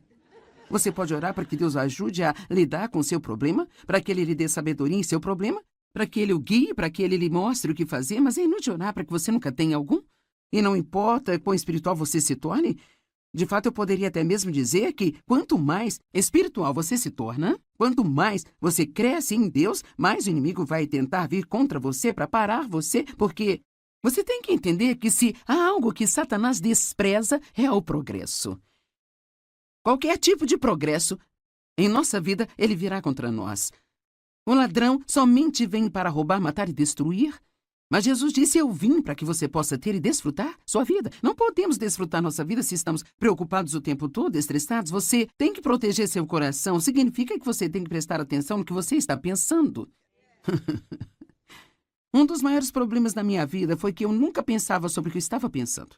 A: Você pode orar para que Deus o ajude a lidar com o seu problema, para que Ele lhe dê sabedoria em seu problema, para que Ele o guie, para que Ele lhe mostre o que fazer, mas é inútil orar para que você nunca tenha algum. E não importa quão espiritual você se torne, de fato eu poderia até mesmo dizer que quanto mais espiritual você se torna, quanto mais você cresce em Deus, mais o inimigo vai tentar vir contra você para parar você, porque você tem que entender que se há algo que Satanás despreza, é o progresso. Qualquer tipo de progresso em nossa vida, ele virá contra nós. O ladrão somente vem para roubar, matar e destruir. Mas Jesus disse, eu vim para que você possa ter e desfrutar sua vida. Não podemos desfrutar nossa vida se estamos preocupados o tempo todo, estressados. Você tem que proteger seu coração. Significa que você tem que prestar atenção no que você está pensando. Um dos maiores problemas da minha vida foi que eu nunca pensava sobre o que eu estava pensando.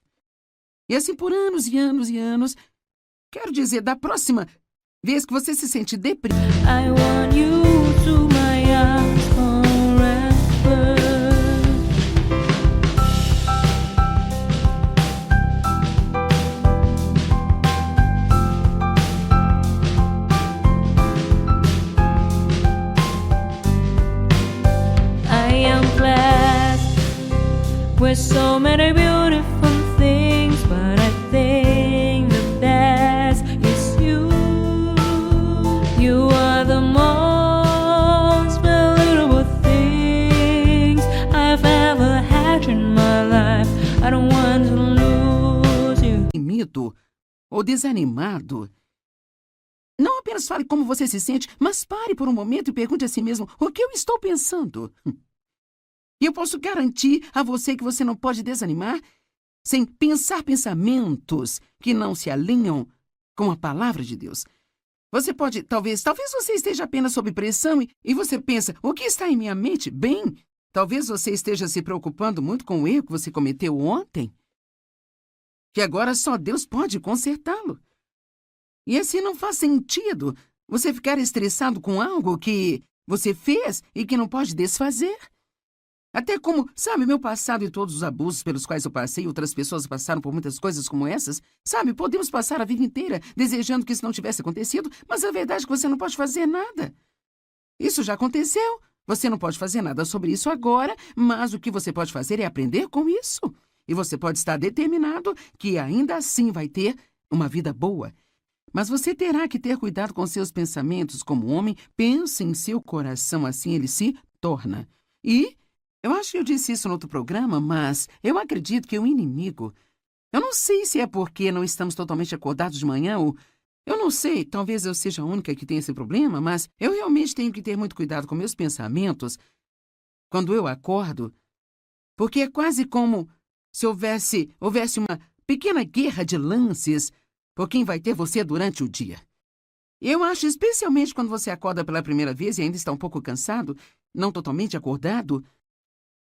A: E assim por anos e anos e anos. Quero dizer, da próxima vez que você se sente deprimido,
B: I want you to my arms forever. I am blessed with so many beautiful things, but I think the best is you. You are the most valuable things I've ever had in my life. I don't want to lose you.
A: ou desanimado, não apenas fale como você se sente, mas pare por um momento e pergunte a si mesmo o que eu estou pensando. E eu posso garantir a você que você não pode desanimar sem pensar pensamentos que não se alinham com a palavra de Deus. Você pode, talvez você esteja apenas sob pressão e você pensa, o que está em minha mente? Bem, talvez você esteja se preocupando muito com o erro que você cometeu ontem, que agora só Deus pode consertá-lo. E assim não faz sentido você ficar estressado com algo que você fez e que não pode desfazer. Até como, sabe, meu passado e todos os abusos pelos quais eu passei, outras pessoas passaram por muitas coisas como essas, sabe, podemos passar a vida inteira desejando que isso não tivesse acontecido, mas a verdade é que você não pode fazer nada. Isso já aconteceu, você não pode fazer nada sobre isso agora, mas o que você pode fazer é aprender com isso. E você pode estar determinado que ainda assim vai ter uma vida boa. Mas você terá que ter cuidado com seus pensamentos como homem, pense em seu coração, assim ele se torna. E eu acho que eu disse isso no outro programa, mas eu acredito que o inimigo... Eu não sei se é porque não estamos totalmente acordados de manhã ou... Eu não sei, talvez eu seja a única que tem esse problema, mas eu realmente tenho que ter muito cuidado com meus pensamentos quando eu acordo, porque é quase como se houvesse uma pequena guerra de lances por quem vai ter você durante o dia. Eu acho, especialmente quando você acorda pela primeira vez e ainda está um pouco cansado, não totalmente acordado,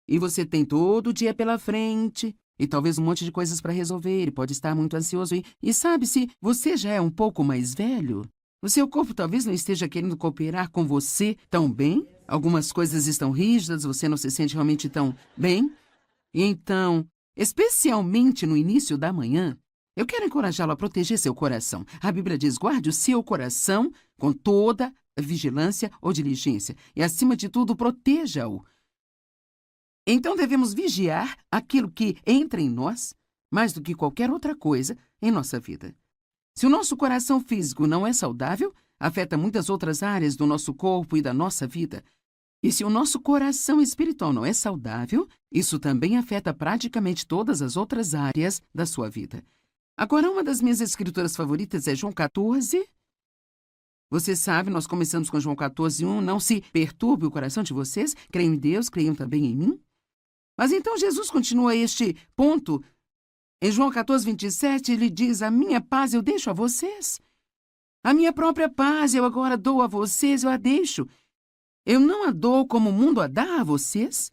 A: e você tem todo o dia pela frente, e talvez um monte de coisas para resolver, e pode estar muito ansioso. E sabe, se você já é um pouco mais velho, o seu corpo talvez não esteja querendo cooperar com você tão bem. Algumas coisas estão rígidas, você não se sente realmente tão bem. E então, especialmente no início da manhã, Eu quero encorajá-lo a proteger seu coração. A Bíblia diz: guarde o seu coração com toda vigilância ou diligência. E, acima de tudo, proteja-o. Então, devemos vigiar aquilo que entra em nós, mais do que qualquer outra coisa em nossa vida. Se o nosso coração físico não é saudável, afeta muitas outras áreas do nosso corpo e da nossa vida. E se o nosso coração espiritual não é saudável, isso também afeta praticamente todas as outras áreas da sua vida. Agora, uma das minhas escrituras favoritas é João 14. Você sabe, nós começamos com João 14:1. Não se perturbe o coração de vocês, creiam em Deus, creiam também em mim. Mas então Jesus continua este ponto. Em João 14:27, ele diz: a minha paz eu deixo a vocês. A minha própria paz eu agora dou a vocês, eu a deixo. Eu não a dou como o mundo a dá a vocês.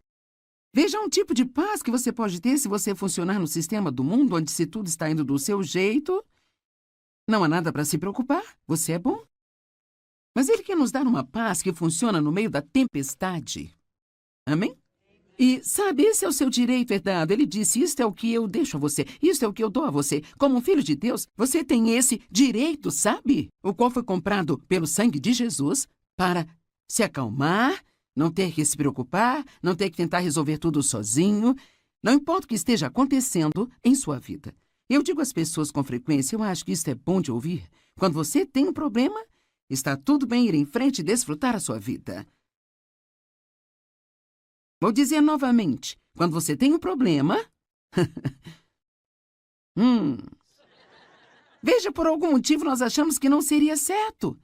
A: Veja um tipo de paz que você pode ter se você funcionar no sistema do mundo, onde se tudo está indo do seu jeito. Não há nada para se preocupar, você é bom. Mas ele quer nos dar uma paz que funciona no meio da tempestade. Amém? E, sabe, esse é o seu direito herdado. Ele disse: isto é o que eu deixo a você, isto é o que eu dou a você. Como um filho de Deus, você tem esse direito, sabe? O qual foi comprado pelo sangue de Jesus para se acalmar, não ter que se preocupar, não ter que tentar resolver tudo sozinho. Não importa o que esteja acontecendo em sua vida. Eu digo às pessoas com frequência, eu acho que isso é bom de ouvir. Quando você tem um problema, está tudo bem ir em frente e desfrutar a sua vida. Vou dizer novamente, quando você tem um problema... Veja, por algum motivo nós achamos que não seria certo.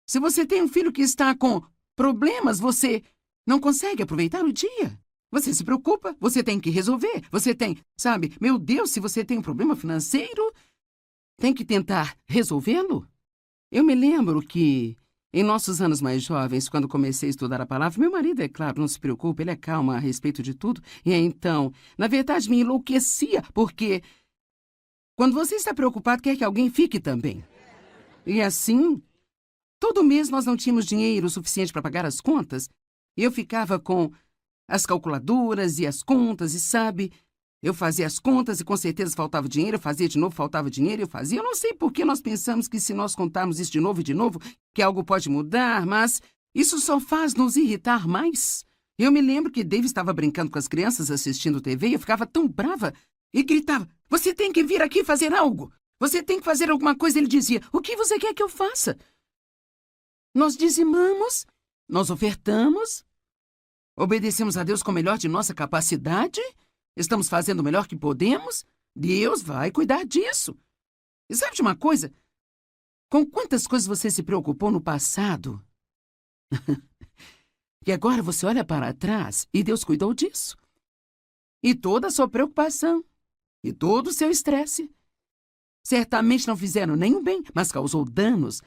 A: Se você tem um filho que está com problemas, você não consegue aproveitar o dia. Você se preocupa, você tem que resolver. Você tem, sabe, meu Deus, se você tem um problema financeiro, tem que tentar resolvê-lo. Eu me lembro que, em nossos anos mais jovens, quando comecei a estudar a palavra, meu marido, é claro, não se preocupa, ele é calmo a respeito de tudo. E então, na verdade, me enlouquecia, porque quando você está preocupado, quer que alguém fique também. E assim, todo mês nós não tínhamos dinheiro suficiente para pagar as contas, e eu ficava com as calculadoras e as contas, e sabe, eu fazia as contas e com certeza faltava dinheiro, eu fazia de novo, faltava dinheiro, eu fazia. Eu não sei por que nós pensamos que se nós contarmos isso de novo e de novo, que algo pode mudar, mas isso só faz nos irritar mais. Eu me lembro que Dave estava brincando com as crianças assistindo TV e eu ficava tão brava e gritava: você tem que vir aqui fazer algo, você tem que fazer alguma coisa. Ele dizia: o que você quer que eu faça? Nós dizimamos, nós ofertamos, obedecemos a Deus com o melhor de nossa capacidade. Estamos fazendo o melhor que podemos? Deus vai cuidar disso. E sabe de uma coisa? Com quantas coisas você se preocupou no passado? E agora você olha para trás e Deus cuidou disso. E toda a sua preocupação, e todo o seu estresse, certamente não fizeram nenhum bem, mas causou danos,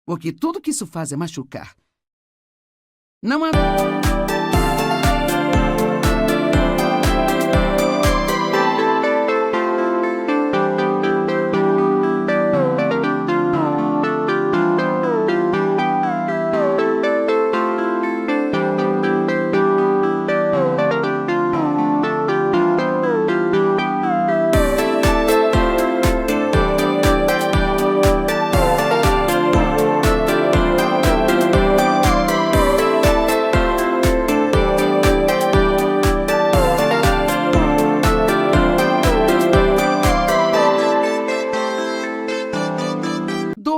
A: porque tudo que isso faz é machucar. Não há...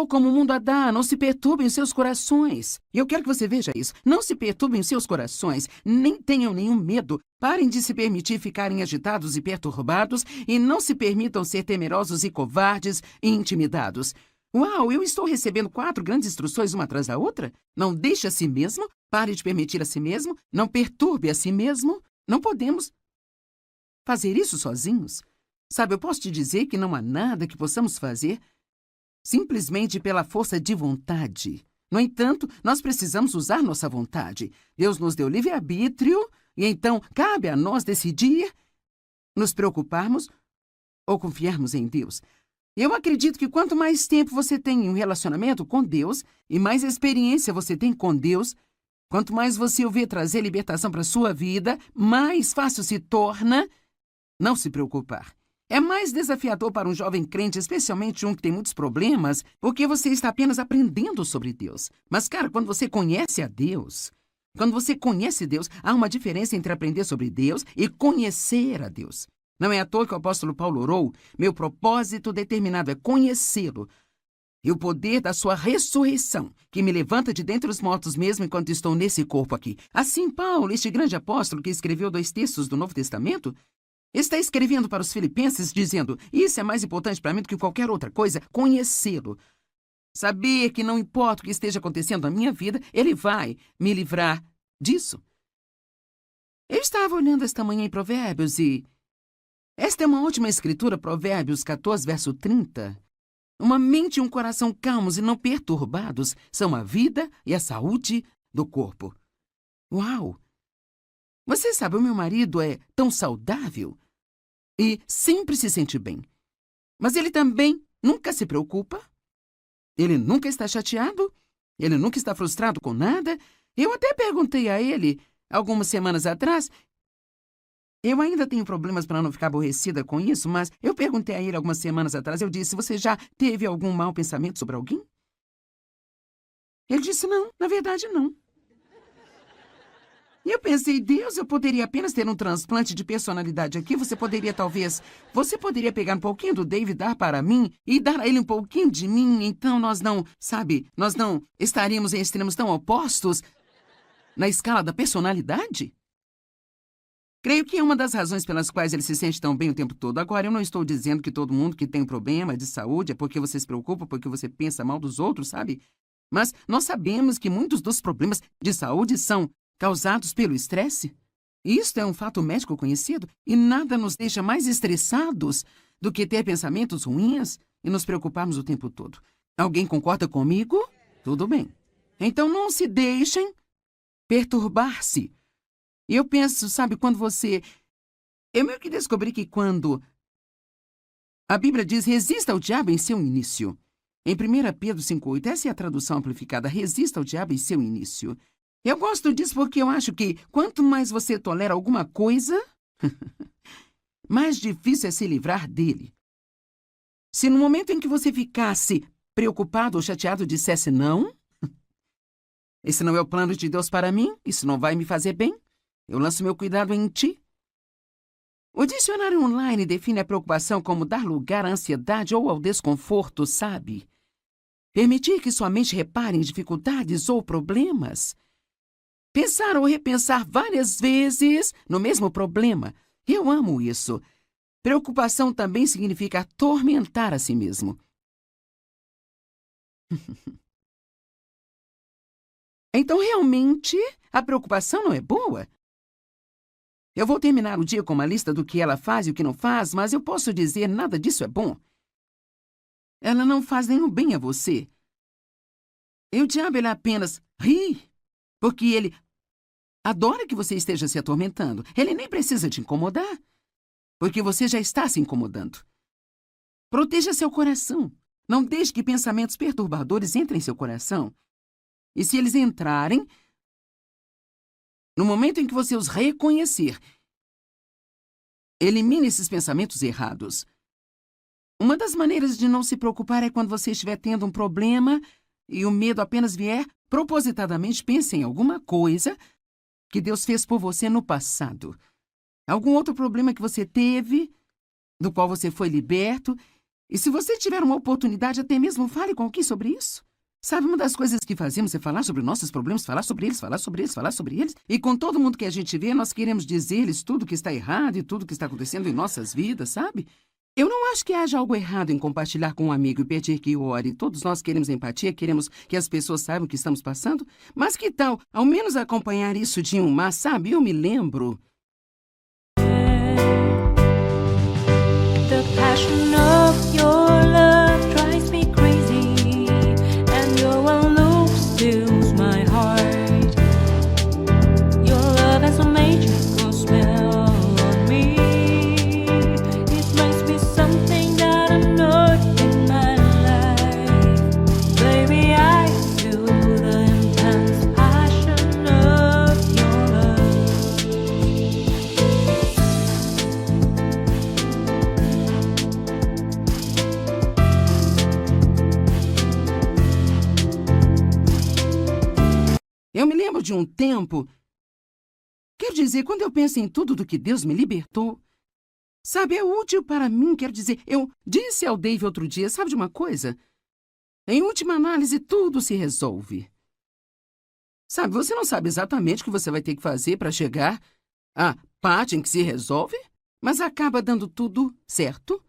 A: como o mundo a dá, não se perturbem os seus corações. E eu quero que você veja isso. Não se perturbem os seus corações, nem tenham nenhum medo. Parem de se permitir ficarem agitados e perturbados e não se permitam ser temerosos e covardes e intimidados. Uau, eu estou recebendo 4 grandes instruções uma atrás da outra? Não deixe a si mesmo, pare de permitir a si mesmo, não perturbe a si mesmo. Não podemos fazer isso sozinhos. Sabe, eu posso te dizer que não há nada que possamos fazer simplesmente pela força de vontade. No entanto, nós precisamos usar nossa vontade. Deus nos deu livre-arbítrio e então cabe a nós decidir nos preocuparmos ou confiarmos em Deus. Eu acredito que quanto mais tempo você tem em um relacionamento com Deus e mais experiência você tem com Deus, quanto mais você o vê trazer libertação para a sua vida, mais fácil se torna não se preocupar. É mais desafiador para um jovem crente, especialmente um que tem muitos problemas, porque você está apenas aprendendo sobre Deus. Mas, cara, quando você conhece a Deus, há uma diferença entre aprender sobre Deus e conhecer a Deus. Não é à toa que o apóstolo Paulo orou: meu propósito determinado é conhecê-lo e o poder da sua ressurreição, que me levanta de dentre os mortos mesmo enquanto estou nesse corpo aqui. Assim, Paulo, este grande apóstolo que escreveu 2 textos do Novo Testamento, está escrevendo para os filipenses dizendo: isso é mais importante para mim do que qualquer outra coisa, conhecê-lo. Saber que não importa o que esteja acontecendo na minha vida, ele vai me livrar disso. Eu estava olhando esta manhã em Provérbios e esta é uma última escritura, Provérbios 14, verso 30. Uma mente e um coração calmos e não perturbados são a vida e a saúde do corpo. Uau! Você sabe, o meu marido é tão saudável e sempre se sente bem. Mas ele também nunca se preocupa. Ele nunca está chateado. Ele nunca está frustrado com nada. Eu até perguntei a ele, algumas semanas atrás. Eu ainda tenho problemas para não ficar aborrecida com isso, mas eu perguntei a ele algumas semanas atrás. Eu disse: você já teve algum mau pensamento sobre alguém? Ele disse: não, na verdade não. E eu pensei: Deus, eu poderia apenas ter um transplante de personalidade aqui. Você poderia pegar um pouquinho do David, dar para mim e dar a ele um pouquinho de mim. Então nós não estaríamos em extremos tão opostos na escala da personalidade? Creio que é uma das razões pelas quais ele se sente tão bem o tempo todo. Agora, eu não estou dizendo que todo mundo que tem um problema de saúde é porque você se preocupa, porque você pensa mal dos outros, sabe? Mas nós sabemos que muitos dos problemas de saúde são causados pelo estresse. Isto é um fato médico conhecido e nada nos deixa mais estressados do que ter pensamentos ruins e nos preocuparmos o tempo todo. Alguém concorda comigo? Tudo bem. Então não se deixem perturbar-se. E eu penso, sabe, eu meio que descobri que quando a Bíblia diz: resista ao diabo em seu início. Em 1 Pedro 5,8, essa é a tradução amplificada: resista ao diabo em seu início. Eu gosto disso porque eu acho que quanto mais você tolera alguma coisa, mais difícil é se livrar dele. Se no momento em que você ficasse preocupado ou chateado dissesse: não, esse não é o plano de Deus para mim, isso não vai me fazer bem, eu lanço meu cuidado em ti. O dicionário online define a preocupação como dar lugar à ansiedade ou ao desconforto, sabe? Permitir que sua mente repare em dificuldades ou problemas. Pensar ou repensar várias vezes no mesmo problema. Eu amo isso. Preocupação também significa atormentar a si mesmo. Então, realmente, a preocupação não é boa? Eu vou terminar o dia com uma lista do que ela faz e o que não faz, mas eu posso dizer: nada disso é bom. Ela não faz nenhum bem a você. E o diabo, ele apenas ri, porque ele adora que você esteja se atormentando. Ele nem precisa te incomodar, porque você já está se incomodando. Proteja seu coração. Não deixe que pensamentos perturbadores entrem em seu coração. E se eles entrarem, no momento em que você os reconhecer, elimine esses pensamentos errados. Uma das maneiras de não se preocupar é quando você estiver tendo um problema e o medo apenas vier, propositadamente pense em alguma coisa que Deus fez por você no passado. Algum outro problema que você teve, do qual você foi liberto. E se você tiver uma oportunidade, até mesmo fale com alguém sobre isso. Sabe, uma das coisas que fazemos é falar sobre nossos problemas, falar sobre eles, falar sobre eles, falar sobre eles. E com todo mundo que a gente vê, nós queremos dizer-lhes tudo que está errado e tudo que está acontecendo em nossas vidas, sabe? Eu não acho que haja algo errado em compartilhar com um amigo e pedir que ore. Todos nós queremos empatia, queremos que as pessoas saibam o que estamos passando. Mas que tal, ao menos, acompanhar isso de um mas, sabe? Eu me lembro.
B: The passion of your love drives me crazy, and your one look steals my heart. Your love has a magical spell on me. It makes me something that I'm not in my life. Baby, I feel the intense passion of your love.
A: Eu me lembro de um tempo... Quer dizer, quando eu penso em tudo do que Deus me libertou, sabe, é útil para mim, quer dizer, eu disse ao Dave outro dia, sabe de uma coisa? Em última análise, tudo se resolve. Sabe, você não sabe exatamente o que você vai ter que fazer para chegar à parte em que se resolve, mas acaba dando tudo certo.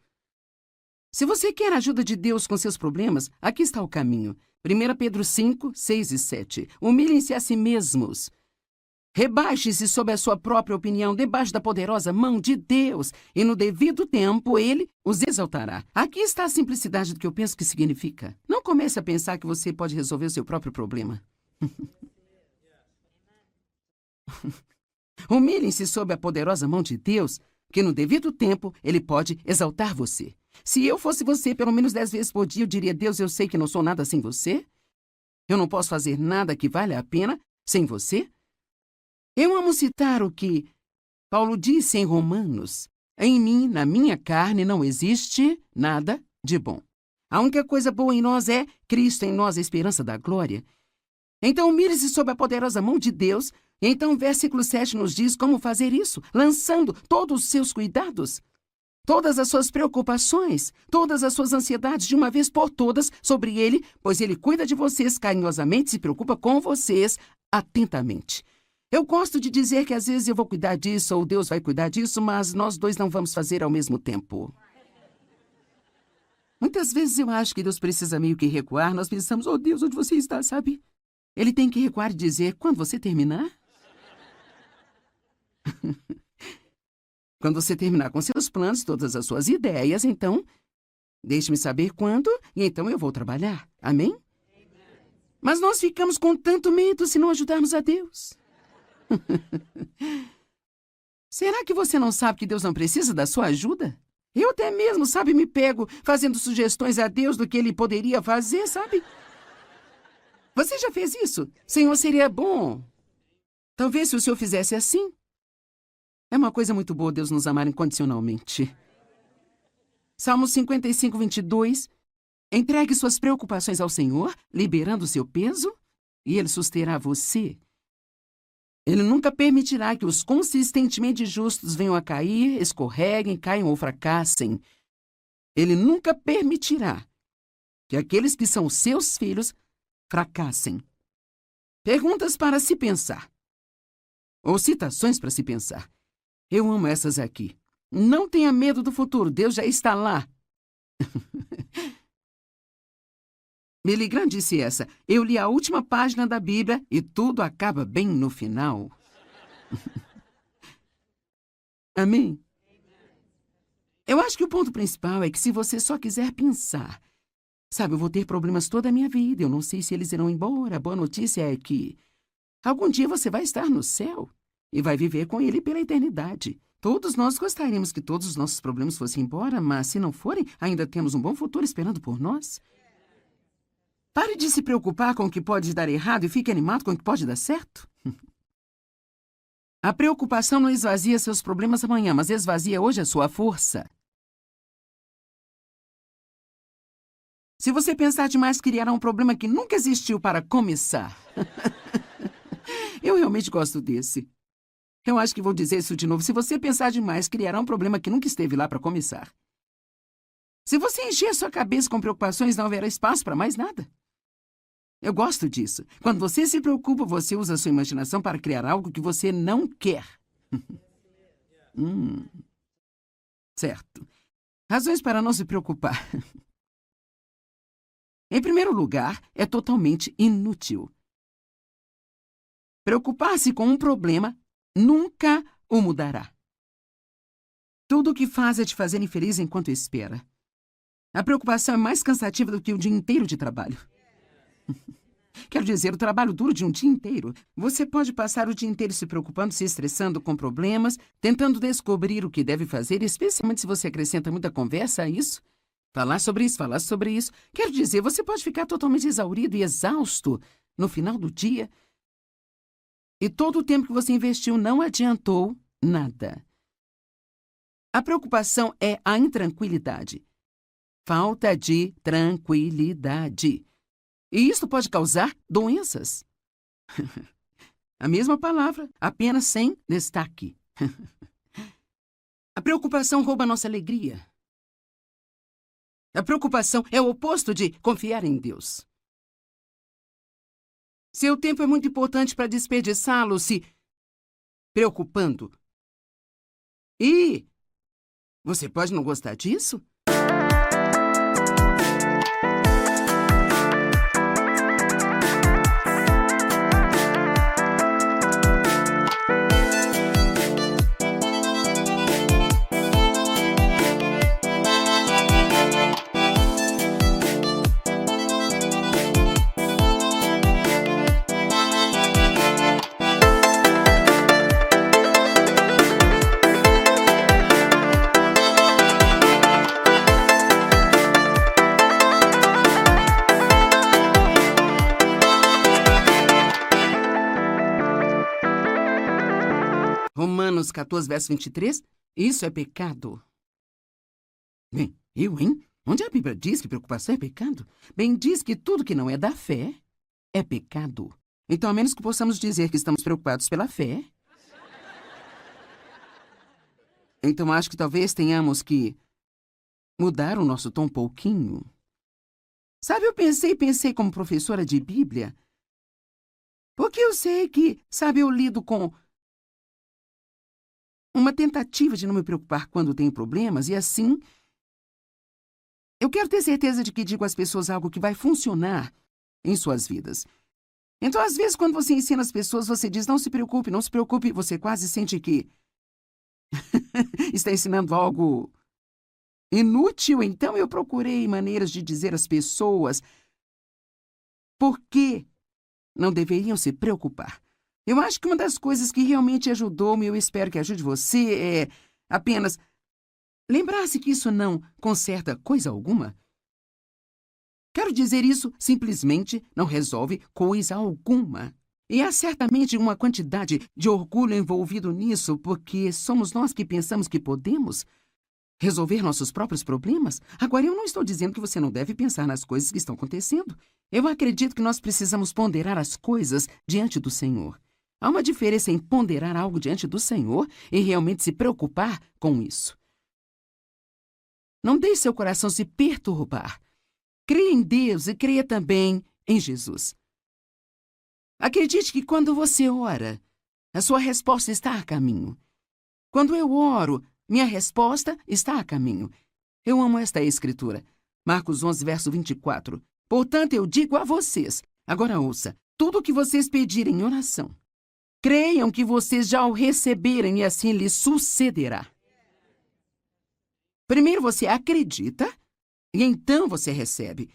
A: Se você quer a ajuda de Deus com seus problemas, aqui está o caminho. 1 Pedro 5, 6 e 7. Humilhem-se a si mesmos. Rebaixe-se sob a sua própria opinião, debaixo da poderosa mão de Deus, e no devido tempo Ele os exaltará. Aqui está a simplicidade do que eu penso que significa. Não comece a pensar que você pode resolver o seu próprio problema. Humilhem-se sob a poderosa mão de Deus, que no devido tempo Ele pode exaltar você. Se eu fosse você, pelo menos 10 vezes por dia, eu diria, Deus, eu sei que não sou nada sem você. Eu não posso fazer nada que valha a pena sem você. Eu amo citar o que Paulo disse em Romanos. Em mim, na minha carne, não existe nada de bom. A única coisa boa em nós é Cristo em nós, a esperança da glória. Então, mire-se sob a poderosa mão de Deus. Então, o versículo 7 nos diz como fazer isso, lançando todos os seus cuidados, todas as suas preocupações, todas as suas ansiedades de uma vez por todas sobre Ele, pois Ele cuida de vocês carinhosamente, se preocupa com vocês atentamente. Eu gosto de dizer que às vezes eu vou cuidar disso ou Deus vai cuidar disso, mas nós dois não vamos fazer ao mesmo tempo. Muitas vezes eu acho que Deus precisa meio que recuar, nós pensamos, oh Deus, onde você está, sabe? Ele tem que recuar e dizer, quando você terminar? Quando você terminar com seus planos, todas as suas ideias, então, deixe-me saber quando, e então eu vou trabalhar. Amém? Mas nós ficamos com tanto medo se não ajudarmos a Deus. Será que você não sabe que Deus não precisa da sua ajuda? Eu até mesmo, sabe, me pego fazendo sugestões a Deus do que Ele poderia fazer, sabe? Você já fez isso? Senhor, seria bom. Talvez se o Senhor fizesse assim. É uma coisa muito boa Deus nos amar incondicionalmente. Salmo 55, 22. Entregue suas preocupações ao Senhor, liberando o seu peso, e Ele susterá você. Ele nunca permitirá que os consistentemente justos venham a cair, escorreguem, caiam ou fracassem. Ele nunca permitirá que aqueles que são seus filhos fracassem. Perguntas para se pensar. Ou citações para se pensar. Eu amo essas aqui. Não tenha medo do futuro, Deus já está lá. Billy Graham disse essa. Eu li a última página da Bíblia e tudo acaba bem no final. Amém? Eu acho que o ponto principal é que se você só quiser pensar, sabe, eu vou ter problemas toda a minha vida, eu não sei se eles irão embora. A boa notícia é que algum dia você vai estar no céu e vai viver com Ele pela eternidade. Todos nós gostaríamos que todos os nossos problemas fossem embora, mas se não forem, ainda temos um bom futuro esperando por nós. Pare de se preocupar com o que pode dar errado e fique animado com o que pode dar certo. A preocupação não esvazia seus problemas amanhã, mas esvazia hoje a sua força. Se você pensar demais, criará um problema que nunca existiu para começar. Eu realmente gosto desse. Eu acho que vou dizer isso de novo. Se você pensar demais, criará um problema que nunca esteve lá para começar. Se você encher sua cabeça com preocupações, não haverá espaço para mais nada. Eu gosto disso. Quando você se preocupa, você usa a sua imaginação para criar algo que você não quer. Certo. Razões para não se preocupar. Em primeiro lugar, é totalmente inútil. Preocupar-se com um problema nunca o mudará. Tudo o que faz é te fazer infeliz enquanto espera. A preocupação é mais cansativa do que o dia inteiro de trabalho. Quero dizer, o trabalho duro de um dia inteiro. Você pode passar o dia inteiro se preocupando, se estressando com problemas, tentando descobrir o que deve fazer, especialmente se você acrescenta muita conversa a isso. Falar sobre isso, falar sobre isso. Quero dizer, você pode ficar totalmente exaurido e exausto no final do dia. E todo o tempo que você investiu não adiantou nada. A preocupação é a intranquilidade. Falta de tranquilidade. E isso pode causar doenças. A mesma palavra, apenas sem destaque. A preocupação rouba nossa alegria. A preocupação é o oposto de confiar em Deus. Seu tempo é muito importante para desperdiçá-lo se preocupando. E você pode não gostar disso? Romanos 14, verso 23, isso é pecado. Bem, hein? Onde a Bíblia diz que preocupação é pecado? Bem, diz que tudo que não é da fé é pecado. Então, a menos que possamos dizer que estamos preocupados pela fé, então acho que talvez tenhamos que mudar o nosso tom um pouquinho. Sabe, eu pensei como professora de Bíblia, porque eu sei que, sabe, eu lido com uma tentativa de não me preocupar quando tenho problemas, e assim, eu quero ter certeza de que digo às pessoas algo que vai funcionar em suas vidas. Então, às vezes, quando você ensina as pessoas, você diz, não se preocupe, não se preocupe, você quase sente que está ensinando algo inútil. Então, eu procurei maneiras de dizer às pessoas por que não deveriam se preocupar. Eu acho que uma das coisas que realmente ajudou-me, eu espero que ajude você, é apenas lembrar-se que isso não conserta coisa alguma. Quero dizer, isso simplesmente não resolve coisa alguma. E há certamente uma quantidade de orgulho envolvido nisso, porque somos nós que pensamos que podemos resolver nossos próprios problemas. Agora, eu não estou dizendo que você não deve pensar nas coisas que estão acontecendo. Eu acredito que nós precisamos ponderar as coisas diante do Senhor. Há uma diferença em ponderar algo diante do Senhor e realmente se preocupar com isso. Não deixe seu coração se perturbar. Creia em Deus e creia também em Jesus. Acredite que quando você ora, a sua resposta está a caminho. Quando eu oro, minha resposta está a caminho. Eu amo esta escritura. Marcos 11, verso 24. Portanto, eu digo a vocês, agora ouça, tudo o que vocês pedirem em oração, creiam que vocês já o receberem e assim lhes sucederá. Primeiro você acredita e então você recebe.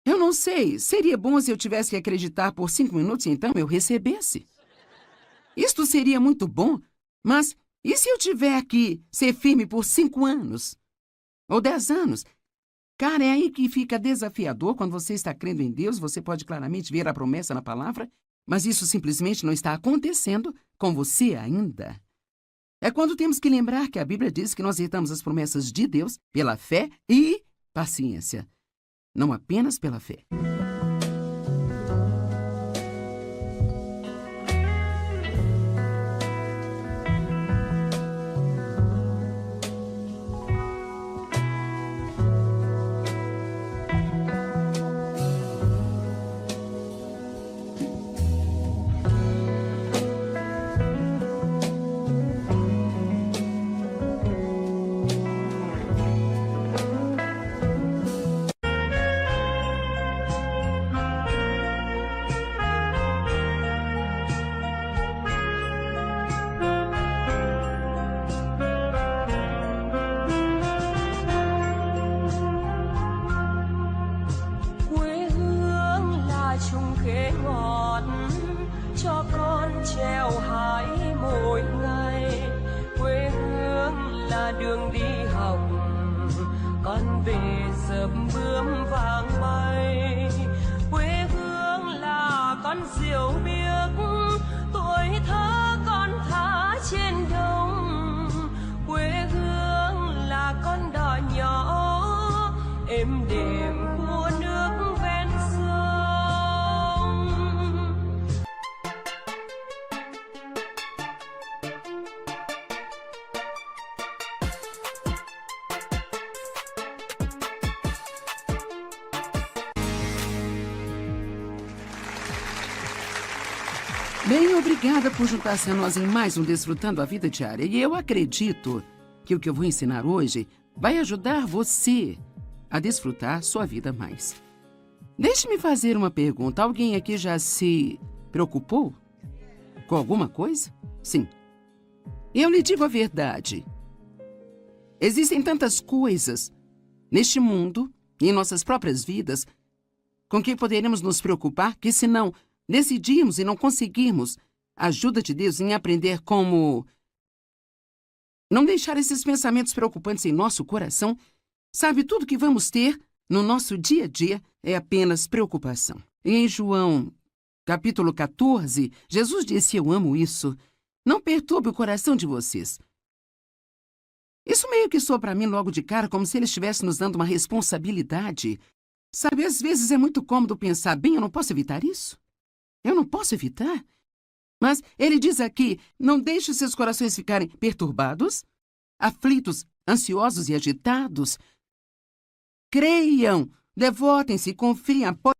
A: Eu não sei, seria bom se eu tivesse que acreditar por 5 minutos e então eu recebesse. Isto seria muito bom, mas e se eu tiver que ser firme por 5 anos? Ou 10 anos? Cara, é aí que fica desafiador. Quando você está crendo em Deus, você pode claramente ver a promessa na palavra, mas isso simplesmente não está acontecendo com você ainda. É quando temos que lembrar que a Bíblia diz que nós herdamos as promessas de Deus pela fé e paciência, não apenas pela fé.
C: treo hái mỗi ngày. Quê hương là đường đi học, con về dập bướm vàng bay. Quê hương là con diều biếc, tuổi thơ con thả trên đồng. Quê hương là con đò nhỏ êm đềm của nước ven sông.
A: Bem, obrigada por juntar-se a nós em mais um Desfrutando a Vida Diária. E eu acredito que o que eu vou ensinar hoje vai ajudar você a desfrutar sua vida mais. Deixe-me fazer uma pergunta. Alguém aqui já se preocupou com alguma coisa? Sim. Eu lhe digo a verdade. Existem tantas coisas neste mundo e em nossas próprias vidas com que poderemos nos preocupar que, se não decidirmos e não conseguirmos a ajuda de Deus em aprender como não deixar esses pensamentos preocupantes em nosso coração, sabe, tudo que vamos ter no nosso dia a dia é apenas preocupação. E em João, capítulo 14, Jesus disse: eu amo isso. Não perturbe o coração de vocês. Isso meio que soa para mim logo de cara como se ele estivesse nos dando uma responsabilidade. Sabe, às vezes é muito cômodo pensar, bem, eu não posso evitar isso. Eu não posso evitar. Mas ele diz aqui, não deixe seus corações ficarem perturbados, aflitos, ansiosos e agitados. Creiam, devotem-se, confiem, apoiem